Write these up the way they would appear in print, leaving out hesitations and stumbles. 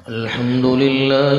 अल्हम्दुलिल्लाह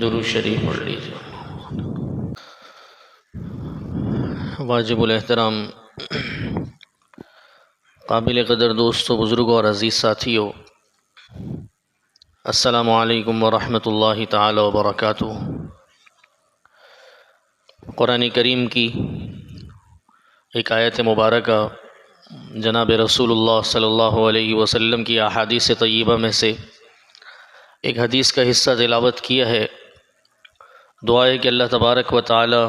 दुरूद शरीफ पढ़ लीजिए। वाजिबुल एहतराम काबिल क़दर दोस्तों, बुज़ुर्गों और अज़ीज़ साथियों, अस्सलामु अलैकुम वरहमतुल्लाहि ताला वबरकातुहू। कुरान करीम की एक आयत मुबारक जनाब रसूलुल्लाह सल्लल्लाहु अलैहि वसल्लम की अहादीस तय्यबा में से एक हदीस का हिस्सा तिलावत किया है। दुआ है कि अल्लाह तबारक व ताला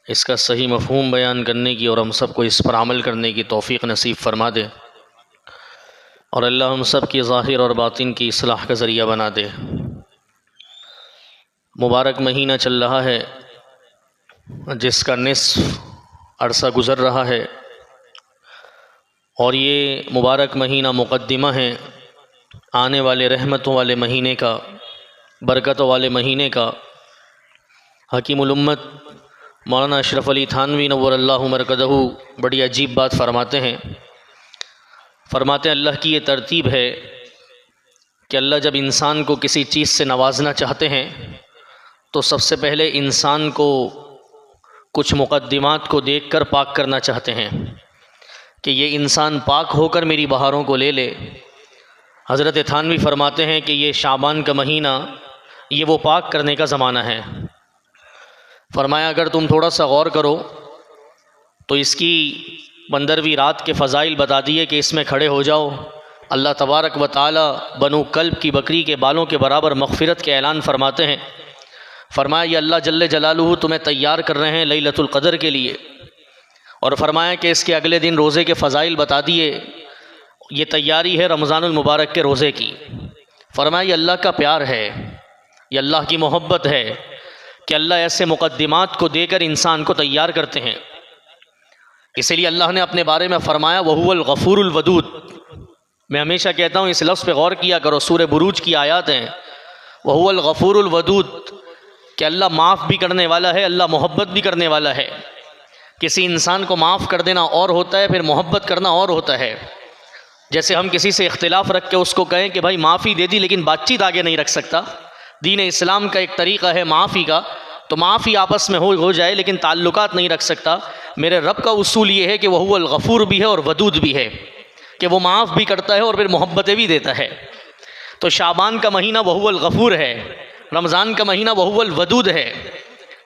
इसका सही मफ़हूम बयान करने की और हम सब को इस पर अमल करने की तौफ़ीक़ नसीब फ़रमा दे और अल्लाह हम सब की ज़ाहिर और बातिन की इस्लाह का ज़रिया बना दे। मुबारक महीना चल रहा है जिसका निस्फ़ अरसा गुज़र रहा है और ये मुबारक महीना मुक़द्दिमा है आने वाले रहमतों वाले महीने का, बरकतों वाले महीने का। हकीमुल उम्मत मौलाना अशरफ अली थानवी नव्वरल्लाहु मरकदहू बड़ी अजीब बात फरमाते हैं। अल्लाह की ये तरतीब है कि अल्लाह जब इंसान को किसी चीज़ से नवाजना चाहते हैं तो सबसे पहले इंसान को कुछ मुक़द्दिमात को देखकर पाक करना चाहते हैं कि ये इंसान पाक होकर मेरी बहारों को ले ले। हज़रत थानवी फरमाते हैं कि ये शाबान का महीना, ये वो पाक करने का ज़माना है। फरमाया अगर तुम थोड़ा सा गौर करो तो इसकी 15वीं रात के फ़ज़ाइल बता दिए कि इसमें खड़े हो जाओ। अल्लाह तबारक व ताला बनु कल्ब की बकरी के बालों के बराबर मग़फ़िरत के ऐलान फरमाते हैं। फरमाया ये अल्लाह जल्ले जलालुहु तुम्हें तैयार कर रहे हैं लैलतुल क़द्र के लिए। और फरमाया कि इसके अगले दिन रोज़े के फ़ज़ाइल बता दिए, ये तैयारी है रमज़ानुल मुबारक के रोज़े की। फरमाया ये अल्लाह का प्यार है, ये अल्लाह की मोहब्बत है कि अल्लाह ऐसे मुक़द्दिमात को देकर इंसान को तैयार करते हैं। इसलिए अल्लाह ने अपने बारे में फ़रमाया वहुवल गफ़ूरुल वदूद। मैं हमेशा कहता हूँ इस लफ्ज़ पे गौर किया करो, सूरह बुरूज की आयत हैं वहुवल गफ़ूरुल वदूद कि अल्लाह माफ़ भी करने वाला है, अल्लाह मोहब्बत भी करने वाला है। किसी इंसान को माफ़ कर देना और होता है, फिर मोहब्बत करना और होता है। जैसे हम किसी से इख्तिलाफ़ रख के उसको कहें कि भाई माफ़ी दे दी लेकिन बातचीत आगे नहीं रख सकता। दीन इस्लाम का एक तरीक़ा है माफ़ी का, तो माफ़ी आपस में हो जाए लेकिन ताल्लुकात नहीं रख सकता। मेरे रब का उसूल ये है कि वहुवल गफ़ूर भी है और वदूद भी है, कि वो माफ़ भी करता है और फिर मोहब्बतें भी देता है। तो शाबान का महीना वहुवल गफ़ूर है, रमज़ान का महीना वहुवल वदूद है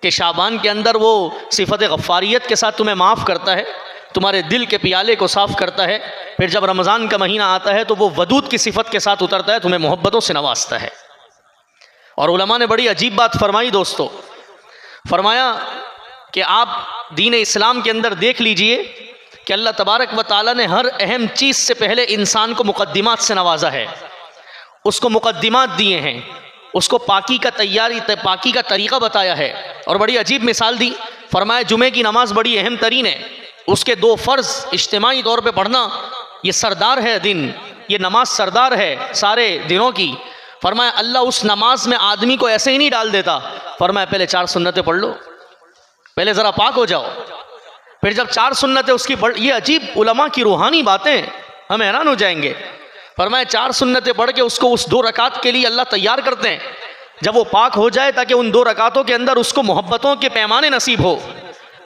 कि शाबान के अंदर वो सिफ़त गफ़ारियत के साथ तुम्हें माफ़ करता है, तुम्हारे दिल के प्याले को साफ़ करता है। फिर जब रमज़ान का महीना आता है तो वो वदूद की सिफ़त के साथ उतरता है, तुम्हें मोहब्बतों से नवाजता है। और उलमा ने बड़ी अजीब बात फरमाई दोस्तों, फरमाया कि आप दीन इस्लाम के अंदर देख लीजिए कि अल्लाह तबारक व ताला ने हर अहम चीज़ से पहले इंसान को मुक़द्दिमात से नवाजा है, उसको मुक़द्दिमात दिए हैं। उसको पाकी का तरीक़ा बताया है और बड़ी अजीब मिसाल दी। फरमाया जुमे की नमाज बड़ी अहम तरीन है, उसके 2 फ़र्ज़ इज्तिमाई तौर पे पढ़ना ये सरदार है दिन, ये नमाज सरदार है सारे दिनों की। फरमाया अल्लाह उस नमाज में आदमी को ऐसे ही नहीं डाल देता, फरमाया पहले 4 सुन्नतें पढ़ लो, पहले ज़रा पाक हो जाओ, फिर जब 4 सुन्नतें उसकी पढ़। ये अजीब उलमा की रूहानी बातें, हम हैरान हो जाएंगे। फरमाया 4 सुन्नतें पढ़ के उसको उस 2 रकात के लिए अल्लाह तैयार करते हैं, जब वो पाक हो जाए ताकि उन 2 रकातों के अंदर उसको मोहब्बतों के पैमाने नसीब हो।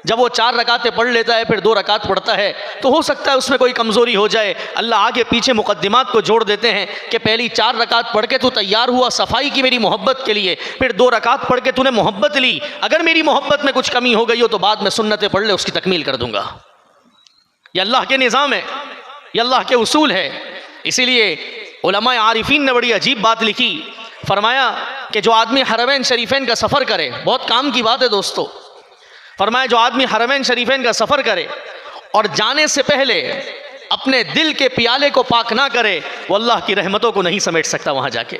जब वो 4 रकातें पढ़ लेता है फिर 2 रकात पढ़ता है तो हो सकता है उसमें कोई कमज़ोरी हो जाए, अल्लाह आगे पीछे मुकद्दिमात को जोड़ देते हैं कि पहली 4 रकात पढ़ के तू तैयार हुआ सफाई की मेरी मोहब्बत के लिए, फिर 2 रकात पढ़ के तूने मोहब्बत ली, अगर मेरी मोहब्बत में कुछ कमी हो गई हो तो बाद में सुन्नतें पढ़ ले, उसकी तकमील कर दूंगा। ये अल्लाह के निज़ाम है, ये अल्लाह के उसूल है। इसीलिए उलमा आरिफीन ने बड़ी अजीब बात लिखी। फरमाया कि जो आदमी हरमैन शरीफैन का सफ़र करे, बहुत काम की बात है दोस्तों, फरमाया जो आदमी हरमैन शरीफैन का सफ़र करे और जाने से पहले अपने दिल के प्याले को पाक ना करे, वो अल्लाह की रहमतों को नहीं समेट सकता वहाँ जाके।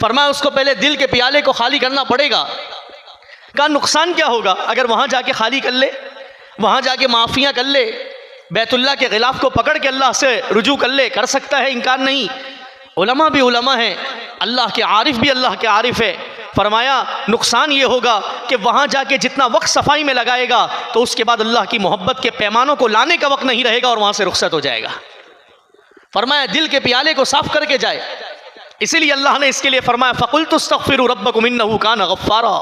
फरमाया उसको पहले दिल के प्याले को खाली करना पड़ेगा। का नुकसान क्या होगा अगर वहाँ जाके खाली कर ले, वहाँ जाके माफ़ियाँ कर ले, बैतुल्लाह के गिलाफ को पकड़ के अल्लाह से रुजू कर ले, कर सकता है, इनकार नहीं। उलमा भी उलमा हैं, अल्लाह के आरिफ भी अल्लाह के आरिफ है। फरमाया नुकसान ये होगा कि वहाँ जाके जितना वक्त सफाई में लगाएगा तो उसके बाद अल्लाह की मोहब्बत के पैमानों को लाने का वक्त नहीं रहेगा और वहाँ से रुखसत हो जाएगा। फरमाया दिल के प्याले को साफ करके जाए। इसीलिए अल्लाह ने इसके लिए फरमाया फ़क़ुल्तु अस्तग़फ़िरू रब्बकुम इन्नहु कान गफ़्फ़ारा,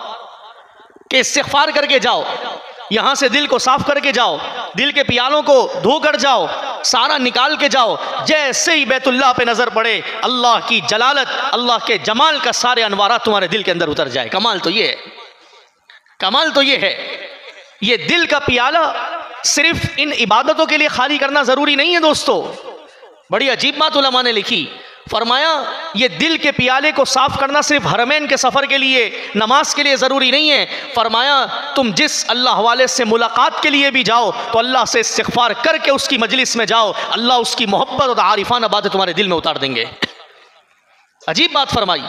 कि इस्तिग़फ़ार करके जाओ, यहाँ से दिल को साफ करके जाओ, दिल के प्यालों को धो कर जाओ, सारा निकाल के जाओ। जैसे ही बैतुल्लाह पे नज़र पड़े अल्लाह की जलालत, अल्लाह के जमाल का सारे अनवारात तुम्हारे दिल के अंदर उतर जाए। कमाल तो ये है, कमाल तो ये है। ये दिल का प्याला सिर्फ इन इबादतों के लिए खाली करना ज़रूरी नहीं है दोस्तों। बड़ी अजीब बात उलमा ने लिखी। फरमाया ये दिल के प्याले को साफ करना सिर्फ हरमैन के सफ़र के लिए, नमाज के लिए ज़रूरी नहीं है। फरमाया तुम जिस अल्लाह वाले से मुलाकात के लिए भी जाओ तो अल्लाह से इस्तिग़फ़ार करके उसकी मजलिस में जाओ, अल्लाह उसकी मोहब्बत और आरिफाना बातें तुम्हारे दिल में उतार देंगे। अजीब बात फरमाई।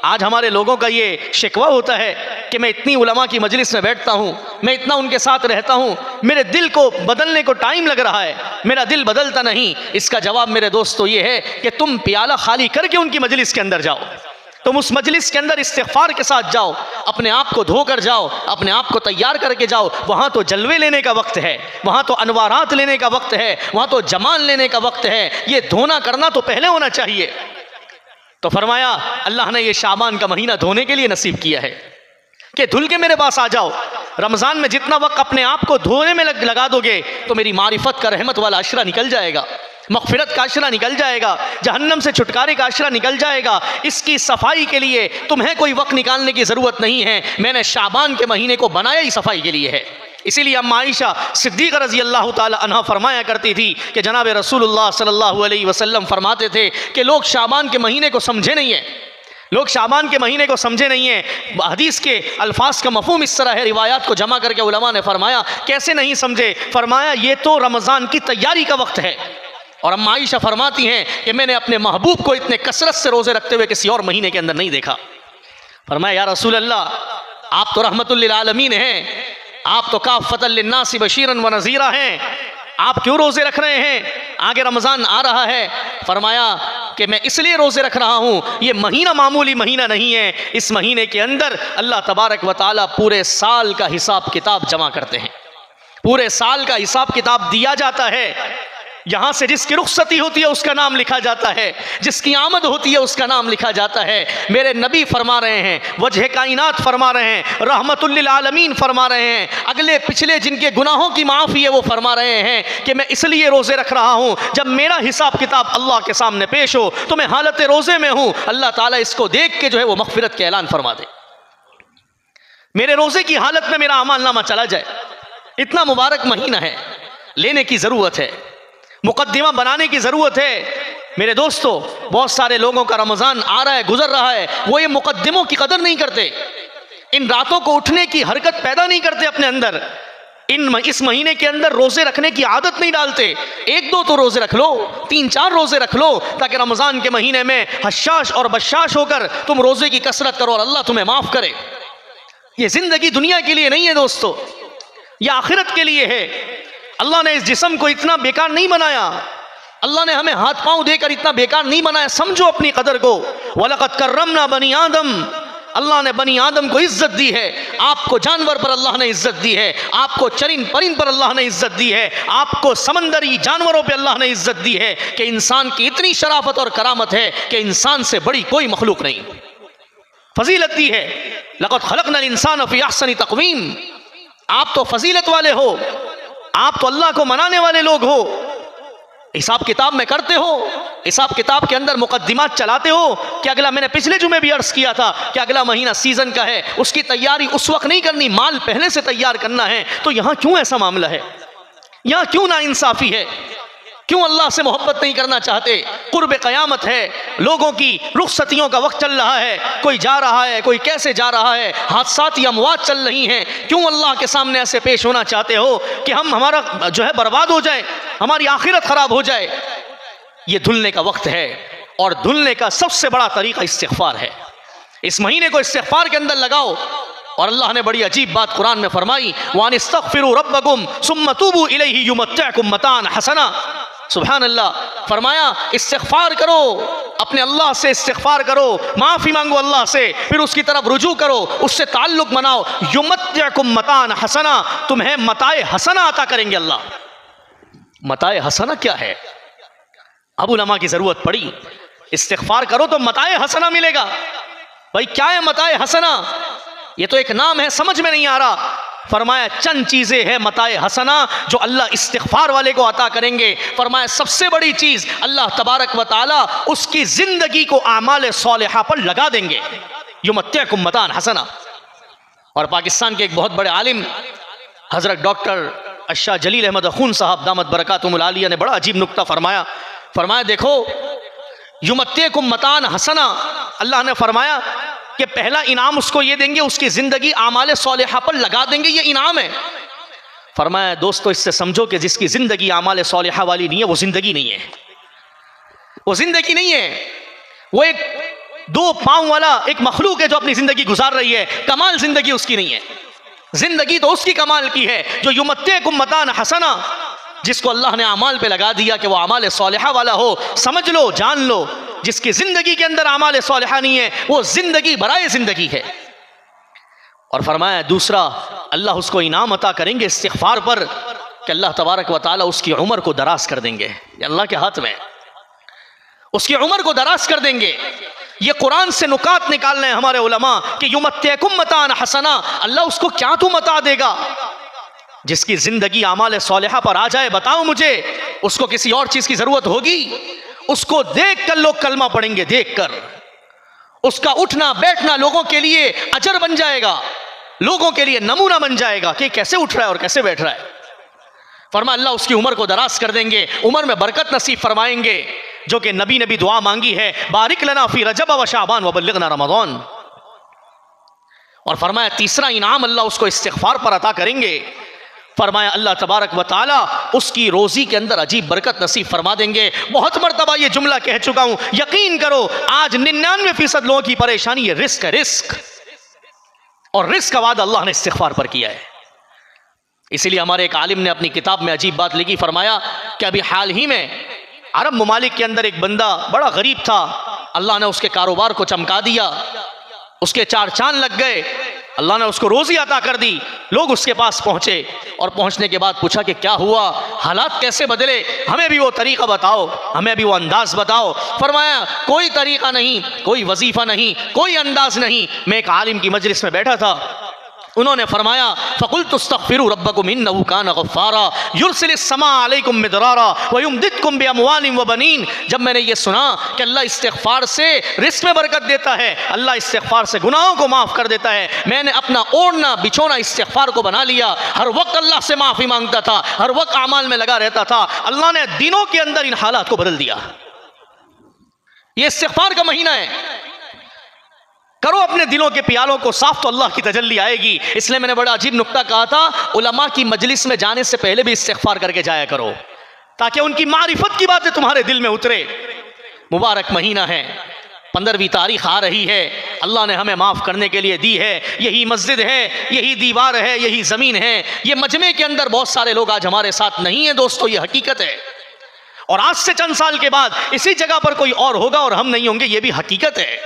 आज हमारे लोगों का ये शिकवा होता है कि मैं इतनी उलमा की मजलिस में बैठता हूँ, मैं इतना उनके साथ रहता हूँ, मेरे दिल को बदलने को टाइम लग रहा है, मेरा दिल बदलता नहीं। इसका जवाब मेरे दोस्तों ये है कि तुम प्याला खाली करके उनकी मजलिस के अंदर जाओ, तुम उस मजलिस के अंदर इस्तिग़फ़ार के साथ जाओ, अपने आप को धो कर जाओ, अपने आप को तैयार करके जाओ। वहाँ तो जलवे लेने का वक्त है, वहाँ तो अनवारात लेने का वक्त है, वहाँ तो जमाल लेने का वक्त है। ये धोना करना तो पहले होना चाहिए। तो फरमाया अल्लाह ने ये शाबान का महीना धोने के लिए नसीब किया है कि धुल के मेरे पास आ जाओ। रमज़ान में जितना वक्त अपने आप को धोने में लगा दोगे तो मेरी मारिफत का रहमत वाला अशरा निकल जाएगा, मग़फ़िरत का अशरा निकल जाएगा, जहन्नम से छुटकारे का अशरा निकल जाएगा। इसकी सफाई के लिए तुम्हें कोई वक्त निकालने की ज़रूरत नहीं है। मैंने शाबान के महीने को बनाया ही सफाई के लिए है। इसीलिए अम्मा आयशा सिद्दीक़ा रज़ी अल्लाह ताला अन्हा फरमाया करती थी कि जनाब रसूलुल्लाह सल्लल्लाहु अलैहि वसल्लम फरमाते थे कि लोग शाबान के महीने को समझे नहीं है, लोग शाबान के महीने को समझे नहीं है। हदीस के अल्फाज का मफ़हूम इस तरह है, रिवायात को जमा करके उलमा ने फरमाया कैसे नहीं समझे। फरमाया ये तो रमज़ान की तैयारी का वक्त है। और अम्मा आयशा फरमाती हैं कि मैंने अपने महबूब को इतने कसरत से रोज़े रखते हुए किसी और महीने के अंदर नहीं देखा। फरमाया या रसूल अल्लाह आप तो रहमतुल लिल आलमीन हैं, आप तो काफ़तल लिन्नास बशीरन व नज़ीरा हैं, आप क्यों रोज़े रख रहे हैं? आगे रमज़ान आ रहा है। फरमाया कि मैं इसलिए रोज़े रख रहा हूँ, ये महीना मामूली महीना नहीं है, इस महीने के अंदर अल्लाह तबारक व ताला पूरे साल का हिसाब किताब जमा करते हैं, पूरे साल का हिसाब किताब दिया जाता है। यहाँ से जिसकी रुखसती होती है उसका नाम लिखा जाता है, जिसकी आमद होती है उसका नाम लिखा जाता है। मेरे नबी फरमा रहे हैं, वजह कायनात फरमा रहे हैं, रहमतुल लिल आलमीन फरमा रहे हैं, अगले पिछले जिनके गुनाहों की माफ़ी है वो फरमा रहे हैं कि मैं इसलिए रोज़े रख रहा हूँ जब मेरा हिसाब किताब अल्लाह के सामने पेश हो तो मैं हालत रोज़े में हूँ, अल्लाह ताला इसको देख के जो है वो मग़फ़िरत के ऐलान फरमा दे, मेरे रोज़े की हालत में मेरा अमाल नामा चला जाए। इतना मुबारक महीना है, लेने की ज़रूरत है, मुकद्दिमा बनाने की ज़रूरत है। मेरे दोस्तों बहुत सारे लोगों का रमज़ान आ रहा है, गुजर रहा है, वो ये मुकद्दिमों की कदर नहीं करते, इन रातों को उठने की हरकत पैदा नहीं करते अपने अंदर, इस महीने के अंदर रोजे रखने की आदत नहीं डालते, एक दो तो रोजे रख लो, 3-4 रोजे रख लो, ताकि रमजान के महीने में हशाश और बशाश होकर तुम रोजे की कसरत करो और अल्लाह तुम्हें माफ करे। ये जिंदगी दुनिया के लिए नहीं है दोस्तों, यह आखिरत के लिए है। अल्लाह ने इस जिस्म को इतना बेकार नहीं बनाया, अल्लाह ने हमें हाथ पांव देकर इतना बेकार नहीं बनाया। समझो अपनी कदर को। वलक़द कर्रमना बनी आदम, अल्लाह ने बनी आदम को इज्जत दी है। आपको जानवर पर अल्लाह ने इज्जत दी है, आपको चरिंद परिंद पर अल्लाह ने इज्जत दी है, आपको समंदरी जानवरों पर अल्लाह ने इज्जत दी है कि इंसान की इतनी शराफत और करामत है कि इंसान से बड़ी कोई मखलूक नहीं। फजीलत दी है, लक़द खलक़नल इंसान फ़ी अहसनि तक़वीम। आप तो फजीलत वाले हो, आप तो अल्लाह को मनाने वाले लोग हो। हिसाब किताब में करते हो, हिसाब किताब के अंदर मुकद्दिमात चलाते हो कि अगला, मैंने पिछले जुमे भी अर्ज किया था कि अगला महीना सीजन का है, उसकी तैयारी उस वक्त नहीं करनी, माल पहले से तैयार करना है। तो यहां क्यों ऐसा मामला है? यहां क्यों नाइंसाफी है? क्यों अल्लाह से मोहब्बत नहीं करना चाहते? कुर्ब क़यामत है, लोगों की रुखसतियों का वक्त चल रहा है, कोई जा रहा है, कोई कैसे जा रहा है, हादसात या अमवात चल रही हैं। क्यों अल्लाह के सामने ऐसे पेश होना चाहते हो कि हमारा जो है बर्बाद हो जाए, हमारी आखिरत खराब हो जाए? ये धुलने का वक्त है, और धुलने का सबसे बड़ा तरीका इस्तिग़फ़ार है। इस महीने को इस्तिग़फ़ार के अंदर लगाओ। और अल्लाह ने बड़ी अजीब बात कुरान में फरमाई, वानिस्तग़फ़िरू रब्बकुम सुम्मा तूबू इलैहि युमत्तिअकुम मताअन हसना। सुभान अल्लाह, फरमाया इस्तिग़फ़ार करो, अपने अल्लाह से इस्तिग़फ़ार करो, माफ़ी मांगो अल्लाह से, फिर उसकी तरफ रुजू करो, उससे ताल्लुक़ बनाओ। युमत्तिअकुम मताअन हसना, तुम्हें मताए हसना अता करेंगे अल्लाह। मताए हसना क्या है? अब उलमा की ज़रूरत पड़ी, इस्तिग़फ़ार करो तो मताए हसना मिलेगा। भाई क्या है मताए हसना? ये तो एक नाम है, समझ में नहीं आ रहा। फरमाया चंद चीजें हैं मताए हसना जो अल्लाह इस्तिग़फ़ार वाले को अता करेंगे। फरमाया सबसे बड़ी चीज, अल्लाह तबारक व तआला उसकी जिंदगी को आमाल सालिहा पर लगा देंगे। युमत्तिअकुम मताअन हसना। और पाकिस्तान के एक बहुत बड़े आलिम हजरत डॉक्टर अशाह जलील अहमद अख़ून साहब दामत बरकातुहुल आलिया ने बड़ा अजीब नुक्ता फरमाया। फरमाया देखो, युमत्तिअकुम मताअन हसना, अल्लाह ने फरमाया कि पहला इनाम उसको ये देंगे, उसकी जिंदगी आमाल सालिहा पर लगा देंगे, ये इनाम है। फरमाया दोस्तों, इससे समझो कि जिसकी जिंदगी आमाल सालिहा वाली नहीं है, वो जिंदगी नहीं है, वो जिंदगी नहीं है। वो एक 2 पांव वाला एक मखलूक है जो अपनी जिंदगी गुजार रही है, कमाल जिंदगी उसकी नहीं है। जिंदगी तो उसकी कमाल की है जो युमत्तिअकुम मताअन हसना, जिसको अल्लाह ने अमाल पे लगा दिया कि वो अमाल सालिहा वाला हो। समझ लो, जान लो, जिसकी जिंदगी के अंदर अमाल सालिहा नहीं है, वो जिंदगी बराए जिंदगी है। और फरमाया दूसरा, अल्लाह उसको इनाम अता करेंगे इस्तिग़फ़ार पर कि अल्लाह तबारक व तआला उसकी उम्र को दराज कर देंगे। ये अल्लाह के हाथ में, उसकी उम्र को दराज कर देंगे। ये कुरान से नुकात निकाल रहे हैं हमारे उलमा कि युमत्तिअकुम मताअन हसना, अल्लाह उसको क्या तू मता देगा? जिसकी जिंदगी आमाल सालिहा पर आ जाए, बताओ मुझे, उसको किसी और चीज की जरूरत होगी? उसको देख कर लोग कलमा पढ़ेंगे, देख कर उसका उठना बैठना लोगों के लिए अजर बन जाएगा, लोगों के लिए नमूना बन जाएगा कि कैसे उठ रहा है और कैसे बैठ रहा है। फरमा अल्लाह उसकी उम्र को दराज कर देंगे, उम्र में बरकत नसीब फरमाएंगे, जो कि नबी ने भी दुआ मांगी है, बारिक लना फी रजब व शाबान व बल्लिगना रमज़ान। और फरमाया तीसरा इनाम अल्लाह उसको इस्तिग़फ़ार पर अता करेंगे। फरमाया अल्लाह तबारक व तआला उसकी रोज़ी के अंदर अजीब बरकत नसीब फरमा देंगे। बहुत मरतबा ये जुमला कह चुका हूँ, यकीन करो आज 99% लोगों की परेशानी ये रिस्क है, रिस्क। और रिस्क का वादा अल्लाह ने इस्तिग़फ़ार पर किया है। इसीलिए हमारे एक आलिम ने अपनी किताब में अजीब बात लिखी, फरमाया कि अभी हाल ही में अरब ममालिक के अंदर एक बंदा बड़ा गरीब था, अल्लाह ने उसके कारोबार को चमका दिया, उसके 4 चांद लग गए, अल्लाह ने उसको रोज़ी अता कर दी। लोग उसके पास पहुँचे और पहुँचने के बाद पूछा कि क्या हुआ, हालात कैसे बदले, हमें भी वो तरीक़ा बताओ, हमें भी वो अंदाज़ बताओ। फरमाया कोई तरीक़ा नहीं, कोई वजीफ़ा नहीं, कोई अंदाज़ नहीं। मैं एक आलिम की मजलिस में बैठा था, उन्होंने फरमाया फ़क़ुल्तु अस्तग़फ़िरू रब्बकुम इन्नहु कान गफ़्फ़ारा युरसिलिस समा अलैकुम मिदरारा व युमदिदकुम बिअमवालिन व बनीन। जब मैंने ये सुना कि अल्लाह इस्तिग़फ़ार से रिस्क में बरकत देता है, अल्लाह इस्तिग़फ़ार से गुनाहों को माफ़ कर देता है, मैंने अपना ओढ़ना बिछोना इस्तिग़फ़ार को बना लिया। हर वक्त अल्लाह से माफ़ी मांगता था, हर वक्त अमाल में लगा रहता था। अल्लाह ने दिनों के अंदर इन हालात को बदल दिया। ये इस्तिग़फ़ार का महीना है। करो अपने दिलों के प्यालों को साफ, तो अल्लाह की तजल्ली आएगी। इसलिए मैंने बड़ा अजीब नुक्ता कहा था, उलमा की मजलिस में जाने से पहले भी इस्तिग़फ़ार करके जाया करो, ताकि उनकी मारिफत की बातें तुम्हारे दिल में उतरे। मुबारक महीना है, 15वीं तारीख आ रही है, अल्लाह ने हमें माफ़ करने के लिए दी है। यही मस्जिद है, यही दीवार है, यही ज़मीन है, ये मजमे के अंदर बहुत सारे लोग आज हमारे साथ नहीं है दोस्तों, ये हकीकत है। और आज से चंद साल के बाद इसी जगह पर कोई और होगा और हम नहीं होंगे, ये भी हकीकत है।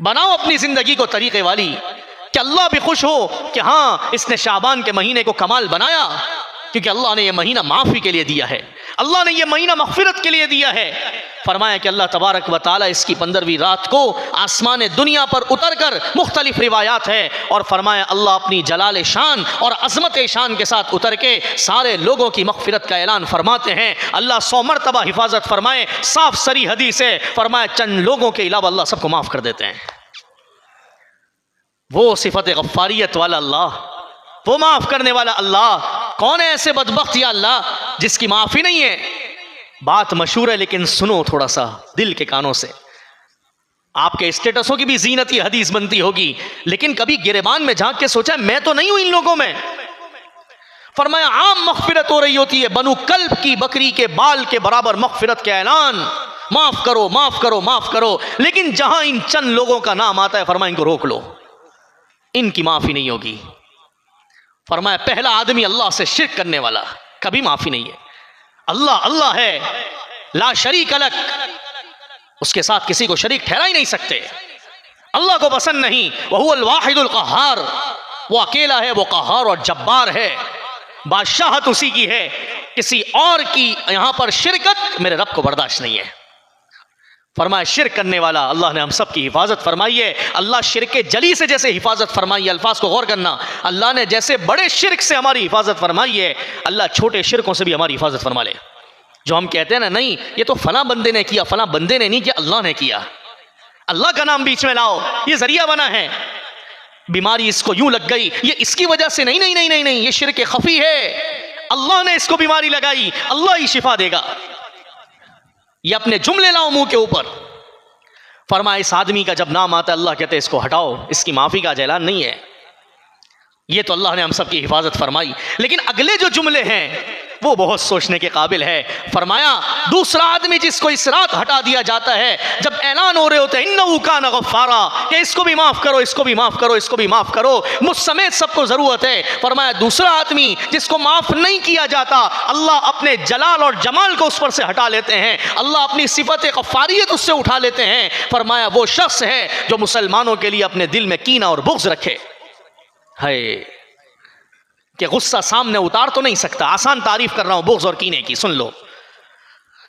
बनाओ अपनी ज़िंदगी को तरीक़े वाली कि अल्लाह भी खुश हो कि हाँ, इसने शाबान के महीने को कमाल बनाया, क्योंकि अल्लाह ने यह महीना माफ़ी के लिए दिया है, अल्लाह ने यह महीना मग़फ़िरत के लिए दिया है। फरमाया कि अल्लाह तबारक व तआला इसकी 15वीं रात को आसमान दुनिया पर उतर कर, मुख्तलिफ रिवायात है, और फरमाया अल्लाह अपनी जलाल शान और अज़मत शान के साथ उतर के सारे लोगों की मग़फ़िरत का ऐलान फरमाते हैं। अल्लाह 100 मरतबा हिफाजत फरमाए, साफ सरी हदीस है, फरमाया चंद लोगों के अलावा अल्लाह सबको माफ़ कर देते हैं। वो सिफत गफ़ारियत वाला अल्लाह, वो माफ़ करने वाला अल्लाह। कौन है ऐसे बदबख्त या अल्लाह जिसकी माफ़ी नहीं है? बात मशहूर है, लेकिन सुनो थोड़ा सा दिल के कानों से। आपके स्टेटसों की भी जीनती हदीस बनती होगी, लेकिन कभी गिरेबान में झांक के सोचा मैं तो नहीं हूं इन लोगों में। फरमाया आम मग़फ़िरत हो रही होती है, बनु कल्ब की बकरी के बाल के बराबर मग़फ़िरत का ऐलान, माफ़ करो माफ़ करो माफ़ करो। लेकिन जहां इन चंद लोगों का नाम आता है, फरमाया इनको रोक लो, इनकी माफ़ी नहीं होगी। फरमाया पहला आदमी अल्लाह से शिर्क करने वाला, कभी माफ़ी नहीं है। अल्लाह अल्लाह है, ला शरीक लक, उसके साथ किसी को शरीक ठहरा ही नहीं सकते। अल्लाह को पसंद नहीं, वहुवल वाहिदुल क़हार, वो अकेला है, वो क़हार और जब्बार है, बादशाहत उसी की है, किसी और की यहां पर शिरकत मेरे रब को बर्दाश्त नहीं है। फरमाया शिर्क करने वाला, अल्लाह ने हम सब की हिफाजत फरमाई है। अल्लाह शिर्क जली से जैसे हिफाजत फरमाई है, अल्फाज को गौर करना, अल्लाह ने जैसे बड़े शिर्क से हमारी हिफाजत फरमाई है, अल्लाह छोटे शिर्कों से भी हमारी हिफाजत फरमा ले। जो हम कहते हैं ना, नहीं ये तो फला बंदे ने किया, फला बंदे ने नहीं किया, अल्लाह ने किया, अल्लाह का नाम बीच में लाओ, ये जरिया बना है। बीमारी इसको यूं लग गई, ये इसकी वजह से नहीं नहीं नहीं नहीं नहीं, ये शिर्क खफी है, अल्लाह ने इसको बीमारी लगाई, अल्लाह ही शिफा देगा। ये अपने जुमले लाओ मुंह के ऊपर। फरमाया इस आदमी का जब नाम आता है, अल्लाह कहते हैं इसको हटाओ, इसकी माफी का ऐलान नहीं है। ये तो अल्लाह ने हम सब की हिफाजत फरमाई, लेकिन अगले जो जुमले हैं वो बहुत सोचने के काबिल है। फरमाया दूसरा आदमी जिसको इस रात हटा दिया जाता है, जब ऐलान हो रहे होते हैं इन्नहु कान गफ्फारा, कि इसको भी माफ करो, इसको भी माफ करो, इसको भी माफ करो, मुझ समेत सबको जरूरत है। फरमाया दूसरा आदमी जिसको माफ नहीं किया जाता, अल्लाह अपने जलाल और जमाल को उस पर से हटा लेते हैं, अल्लाह अपनी सिफत गफ्फारियत उससे उठा लेते हैं। फरमाया वो शख्स है जो मुसलमानों के लिए अपने दिल में कीना और बुग़्ज़ रखे है, कि गुस्सा सामने उतार तो नहीं सकता, आसान तारीफ कर रहा हूं बुग़्ज़ और कीने की, सुन लो,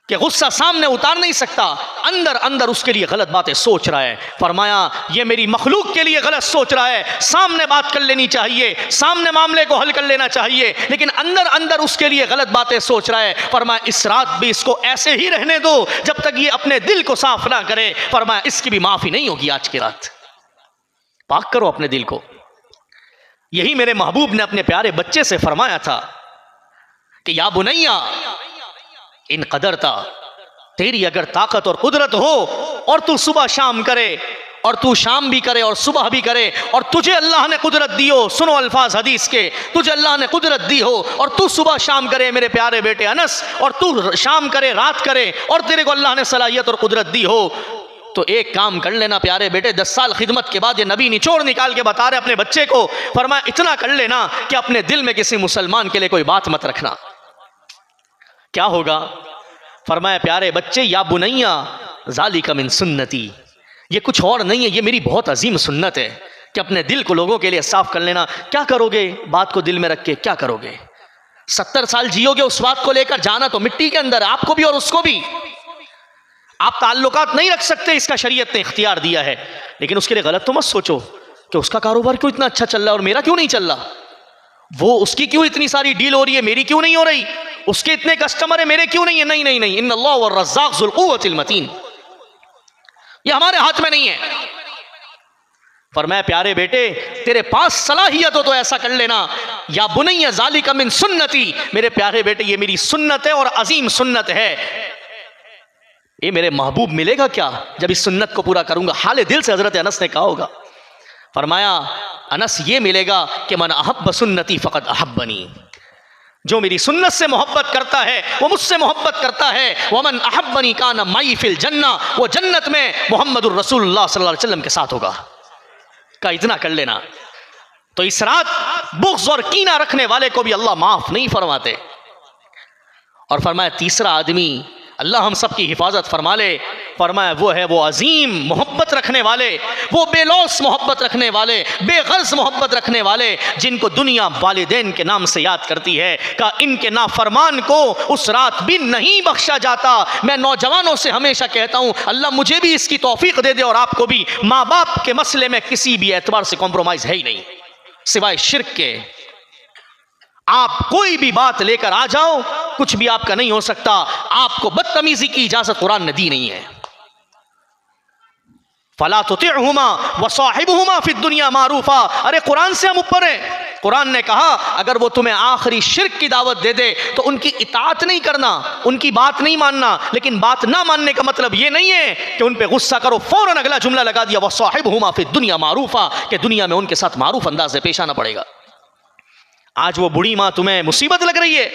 कि गुस्सा सामने उतार नहीं सकता, अंदर अंदर उसके लिए गलत बातें सोच रहा है। फरमाया ये मेरी मखलूक के लिए गलत सोच रहा है, सामने बात कर लेनी चाहिए, सामने मामले को हल कर लेना चाहिए, लेकिन अंदर अंदर उसके लिए गलत बातें सोच रहा है। फरमाया इस रात भी इसको ऐसे ही रहने दो जब तक ये अपने दिल को साफ ना करे। फरमाया इसकी भी माफी नहीं होगी आज की रात। पाक करो अपने दिल को। यही मेरे महबूब ने अपने प्यारे बच्चे से फरमाया था कि या बुनैया इन कदरता, तेरी अगर ताकत और कुदरत हो और तू सुबह शाम करे, और तू शाम भी करे और सुबह भी करे, और तुझे अल्लाह ने कुदरत दी हो, सुनो अल्फाज हदीस के, तुझे अल्लाह ने कुदरत दी हो और तू सुबह शाम करे मेरे प्यारे बेटे अनस, और तू शाम करे रात करे, और तेरे को अल्लाह ने सलाहियत और कुदरत दी हो, तो एक काम कर लेना प्यारे बेटे, 10 साल खिदमत के बाद ये नबी निचोड़ निकाल के बता रहे अपने बच्चे को, फरमाया इतना कर लेना कि अपने दिल में किसी मुसलमान के लिए कोई बात मत रखना। क्या होगा? फरमाया प्यारे बच्चे या बुनैया ज़ालिका मिन सुन्नती, ये कुछ और नहीं है, ये मेरी बहुत अजीम सुन्नत है कि अपने दिल को लोगों के लिए साफ कर लेना। क्या करोगे बात को दिल में रख के, क्या करोगे? 70 साल जियोगे उस बात को लेकर, जाना तो मिट्टी के अंदर है, आपको भी और उसको भी। आप ताल्लुकात नहीं रख सकते, इसका शरीयत ने इख्तियार दिया है, लेकिन उसके लिए गलत तो मत सोचो कि उसका कारोबार क्यों इतना अच्छा चल रहा है और मेरा क्यों नहीं चल रहा, वो उसकी क्यों इतनी सारी डील हो रही है मेरी क्यों नहीं हो रही, उसके इतने कस्टमर है मेरे क्यों नहीं है। नहीं नहीं नहीं, इन्नल्लाह वर्रज़्ज़ाक़ ज़ुल क़ुव्वतिल मतीन, ये हमारे हाथ में नहीं है। फरमाया प्यारे बेटे तेरे पास सलाहियत हो तो ऐसा कर लेना। या बुनैया ज़ालिका मिन सुन्नती, मेरे प्यारे बेटे ये मेरी सुन्नत है और अजीम सुन्नत है। ये मेरे महबूब मिलेगा क्या जब इस सुन्नत को पूरा करूंगा? हाले दिल से हजरत अनस ने कहा होगा। फरमाया अनस ये मिलेगा कि मन अहब्ब सुन्नती फ़क़द अहब्बनी, जो मेरी सुन्नत से मोहब्बत करता है वो मुझसे मोहब्बत करता है। वमन अहब्बनी काना मई फिल जन्ना, वो जन्नत में मोहम्मदुर रसूलुल्लाह सल्लल्लाहु अलैहि वसल्लम के साथ होगा। का इतना कर लेना। तो इस रात बुग़्ज़ और कीना रखने वाले को भी अल्लाह माफ़ नहीं फरमाते। और फरमाया तीसरा आदमी, अल्लाह हम सब की हिफाजत फरमा ले, फरमाया वो है वो अजीम मोहब्बत रखने वाले, वो बेलौस मोहब्बत रखने वाले, बेगर्ज मोहब्बत रखने वाले, जिनको दुनिया वालिदैन के नाम से याद करती है। का इनके नाफरमान को उस रात भी नहीं बख्शा जाता। मैं नौजवानों से हमेशा कहता हूँ अल्लाह मुझे भी इसकी तौफीक दे दे और आपको भी। माँ बाप के मसले में किसी भी एतबार से कॉम्प्रोमाइज़ है ही नहीं सिवाय शिर्क के। आप कोई भी बात लेकर आ जाओ, कुछ भी आपका नहीं हो सकता। आपको बदतमीजी की इजाजत कुरान ने दी नहीं है। फला तुतिअहुमा वसाहिबहुमा फिद दुनिया मारूफा। अरे कुरान से हम ऊपर हैं। कुरान ने कहा अगर वो तुम्हें आखिरी शिर्क की दावत दे दे तो उनकी इताअत नहीं करना, उनकी बात नहीं मानना। लेकिन बात ना मानने का मतलब ये नहीं है कि उन पे गुस्सा करो। फौरन अगला जुमला लगा दिया वसाहिबहुमा फिद दुनिया मारूफा, कि दुनिया में उनके साथ मारूफ अंदाज से पेश आना पड़ेगा। आज वो बूढ़ी माँ तुम्हें मुसीबत लग रही है,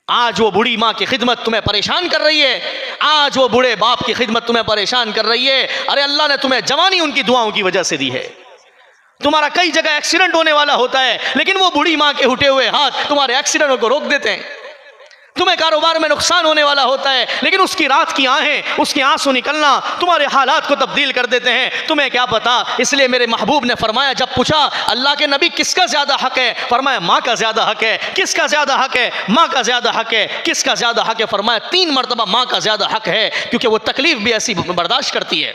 आज वो बूढ़ी माँ की खिदमत तुम्हें परेशान कर रही है, आज वो बूढ़े बाप की खिदमत तुम्हें परेशान कर रही है। अरे अल्लाह ने तुम्हें जवानी उनकी दुआओं की वजह से दी है। तुम्हारा कई जगह एक्सीडेंट होने वाला होता है, लेकिन वो बूढ़ी माँ के उठे हुए हाथ तुम्हारे एक्सीडेंटों को रोक देते हैं। तुम्हें कारोबार में नुकसान होने वाला होता है, लेकिन उसकी रात की आहें, उसके आंसू निकलना तुम्हारे हालात को तब्दील कर देते हैं। तुम्हें क्या पता। इसलिए मेरे महबूब ने फरमाया, जब पूछा अल्लाह के नबी किसका ज्यादा हक है, फरमाया माँ का ज्यादा हक है। किसका ज्यादा हक है? माँ का ज्यादा हक है। किसका ज्यादा हक है? फरमाया 3 मरतबा माँ का ज्यादा हक है, क्योंकि वो तकलीफ भी ऐसी बर्दाश्त करती है।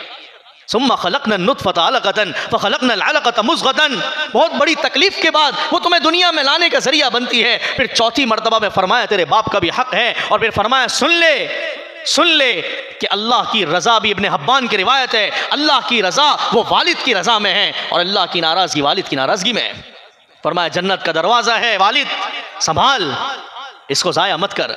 सुम्मा खलक़ना नुत्फ़ता अलक़तन फ़ख़लक़ना अलक़ता मुज़ग़तन। बहुत बड़ी तकलीफ के बाद वो तुम्हें दुनिया में लाने का जरिया बनती है। फिर चौथी मरतबा में फरमाया तेरे बाप का भी हक है। और फिर फरमाया सुन ले कि अल्लाह की रज़ा भी, इब्ने हब्बान की रिवायत है, अल्लाह की रज़ा वो वालिद की रज़ा में है और अल्लाह की नाराज़गी वालिद की नाराज़गी में है। फरमाया जन्नत का दरवाज़ा है वालिद, संभाल, इसको ज़ाया मत कर।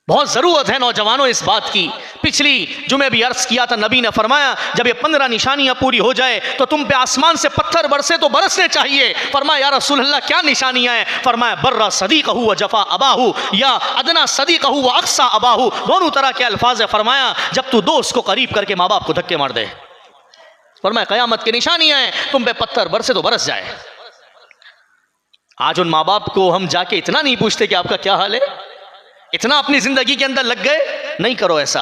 बहुत ज़रूरत है नौजवानों इस बात की। पिछली जुमे भी अर्ज़ किया था, नबी ने फरमाया जब ये 15 निशानियां पूरी हो जाए तो तुम पे आसमान से पत्थर बरसे तो बरसने चाहिए। फरमाया या रसूल अल्लाह क्या निशानियां हैं? फरमाया बर्रा सदीक़हु व जफ़ा अबाहु, या अदना सदीक़हु व अक़सा अबाहु। दोनों तरह के अल्फाज है। फरमाया जब तू दोस्त को करीब करके माँ बाप को धक्के मार दे। फरमाया क़यामत की निशानियां हैं, तुम पे पत्थर बरसे तो बरस जाए। आज उन माँ बाप को हम जाके इतना नहीं पूछते कि आपका क्या हाल है, इतना अपनी जिंदगी के अंदर लग गए। नहीं करो ऐसा।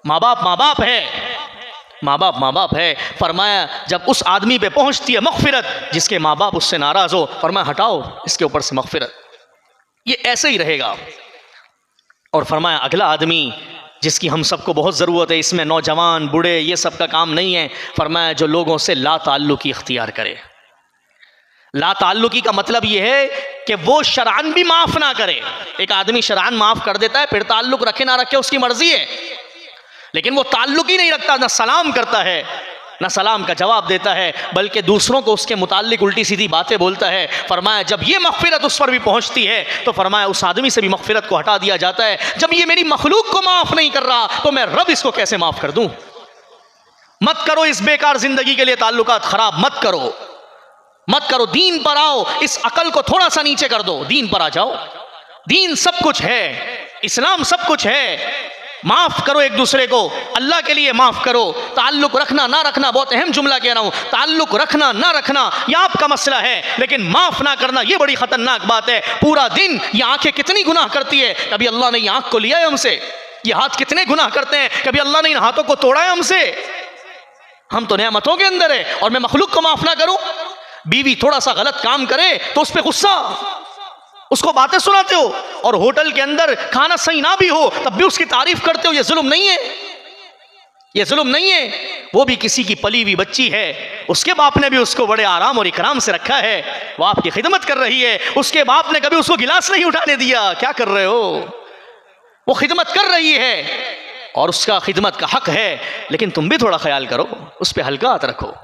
माँ बाप है, माँ बाप है। फरमाया जब उस आदमी पे पहुंचती है मग़फ़िरत, जिसके माँ बाप उससे नाराज हो, फरमाया हटाओ इसके ऊपर से मग़फ़िरत, ये ऐसे ही रहेगा। और फरमाया अगला आदमी जिसकी हम सबको बहुत ज़रूरत है, इसमें नौजवान बूढ़े ये सब का काम नहीं है। फरमाया जो लोगों से ला ताल्लुकी इख्तियार करे। ला ताल्लुकी का मतलब यह है कि वो शरअन भी माफ़ ना करे। एक आदमी शरअन माफ़ कर देता है, फिर ताल्लुक रखे ना रखे उसकी मर्जी है, लेकिन वो ताल्लुक ही नहीं रखता, ना सलाम करता है, ना सलाम का जवाब देता है, बल्कि दूसरों को उसके मुताल्लिक उल्टी सीधी बातें बोलता है। फरमाया जब ये मग़फ़िरत उस पर भी पहुंचती है तो फरमाया उस आदमी से भी मग़फ़िरत को हटा दिया जाता है। जब ये मेरी मखलूक को माफ़ नहीं कर रहा तो मैं रब इसको कैसे माफ़ कर दूँ। मत करो इस बेकार ज़िंदगी के लिए ताल्लुकात ख़राब मत करो। दीन पर आओ, इस अकल को थोड़ा सा नीचे कर दो, दीन पर आ जाओ। दीन सब कुछ है, इस्लाम सब कुछ है। माफ़ करो एक दूसरे को, अल्लाह के लिए माफ़ करो। ताल्लुक रखना ना रखना, बहुत अहम जुमला कह रहा हूँ, ताल्लुक रखना ना रखना यह आपका मसला है, लेकिन माफ़ ना करना यह बड़ी ख़तरनाक बात है। पूरा दिन ये आंखें कितनी गुनाह करती है, कभी अल्लाह ने ये आँख को लिया है हमसे। ये हाथ कितने गुनाह करते हैं, कभी अल्लाह ने इन हाथों को तोड़ा है हमसे। हम तो नेमतों के अंदर है और मैं मखलूक को माफ़ ना करूँ। बीवी थोड़ा सा गलत काम करे तो उस पर गुस्सा, उसको बातें सुनाते हो, और होटल के अंदर खाना सही ना भी हो तब भी उसकी तारीफ करते हो। ये जुल्म नहीं है, ये जुल्म नहीं है। वो भी किसी की पली हुई बच्ची है, उसके बाप ने भी उसको बड़े आराम और इकराम से रखा है, वो आपकी खिदमत कर रही है। उसके बाप ने कभी उसको गिलास नहीं उठाने दिया। क्या कर रहे हो? वो खिदमत कर रही है और उसका खिदमत का हक है, लेकिन तुम भी थोड़ा ख्याल करो, उस पर हल्का हाथ रखो।